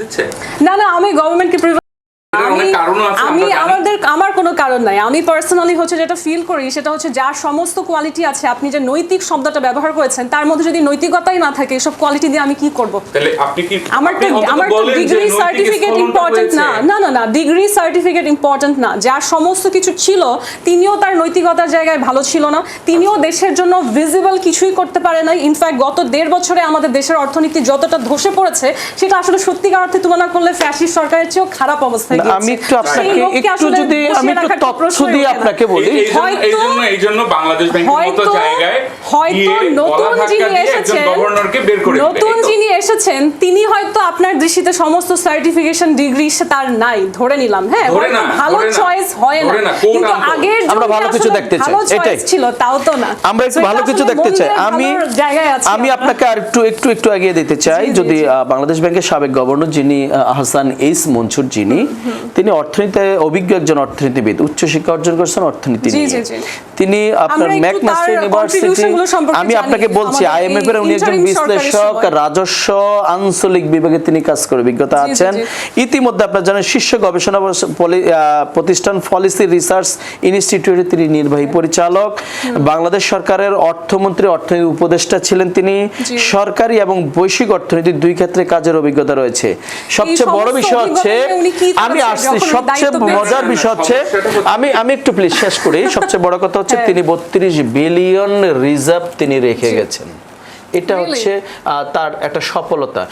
দিচ্ছে? না না, আমি গভর্নমেন্টকে আমার কোনো কারণ নাই। আমি পার্সোনালি হচ্ছে যেটা ফিল করি সেটা হচ্ছে যার সমস্ত কোয়ালিটি আছে, আপনি যে নৈতিক শব্দটা ব্যবহার করেছেন তার মধ্যে যদি নৈতিকতাই না থাকে, এসব কোয়ালিটি দিয়ে আমি কি করব? তাহলে আপনি কি আমার তো ডিগ্রি সার্টিফিকেট ইম্পর্টেন্ট না। না না না, ডিগ্রি সার্টিফিকেট ইম্পর্টেন্ট না। যার সমস্ত কিছু ছিল তিনিও তার নৈতিকতার জায়গায় ভালো ছিল না, তিনিও দেশের জন্য ভিজিবল কিছুই করতে পারে নাই। ইনফ্যাক্ট গত 1.5 বছরে আমাদের দেশের অর্থনীতি যতটা ধসে পড়েছে সেটা আসলে সত্যিকার অর্থে তুলনা করলে ফ্যাসিস্ট সরকারের চেয়েও খারাপ অবস্থায় গিয়েছে। আমি একটু তথ্য দিয়ে আপনাকে বলি, এইজন্য বাংলাদেশ ব্যাংকের মতো জায়গায় হয়তো নতুন যিনি এসেছেন তিনি হয়তো আপনার দৃষ্টিতে সমস্ত সার্টিফিকেশন ডিগ্রি তার নাই, ধরে নিলাম, হ্যাঁ ভালো চয়েস হয় না, কিন্তু আগের আমরা ভালো কিছু দেখতে চাই, এটাই ছিল, তাও তো না, আমরা একটু ভালো কিছু দেখতে চাই। আমি আপনাকে আর একটু এগিয়ে দিতে চাই। যদি বাংলাদেশ ব্যাংকের সাবেক গভর্নর যিনি আহসান এইস মনসুর, তিনি অর্থনীতিতে অভিজ্ঞ একজন অর্থনীতিবিদ, উচ্চ শিক্ষা অর্জন করেছেন অর্থনীতি নিয়ে। তিনি আপনার ম্যাকমাস্টার ইউনিভার্সিটি, আমি আপনাকে বলছি আইএমএফ এর উনি একজন বিশ্লেষক, রাজস্ব আঞ্চলিক বিভাগে তিনি কাজ করে অভিজ্ঞতা আছেন। ইতিমধ্যে আপনারা জানেন শীর্ষ গবেষণা প্রতিষ্ঠান পলিসি রিসার্চ ইনস্টিটিউটে তিনি নির্বাহী পরিচালক, বাংলাদেশ সরকারের অর্থমন্ত্রী, অর্থনীতি উপদেষ্টা ছিলেন তিনি। সরকারি এবং বৈশ্বিক অর্থনীতি দুই ক্ষেত্রে কাজের অভিজ্ঞতা রয়েছে। সবচেয়ে বড় বিষয় হচ্ছে, আমি আসছি, সবচেয়ে মজার বিষয় হচ্ছে, আমি একটু প্লিজ শেষ করি। সবচেয়ে বড় কথা হচ্ছে তিনি 32 বিলিয়ন রিজার্ভ তিনি রেখে গেছেন। এটা হচ্ছে তার একটা সফলতা।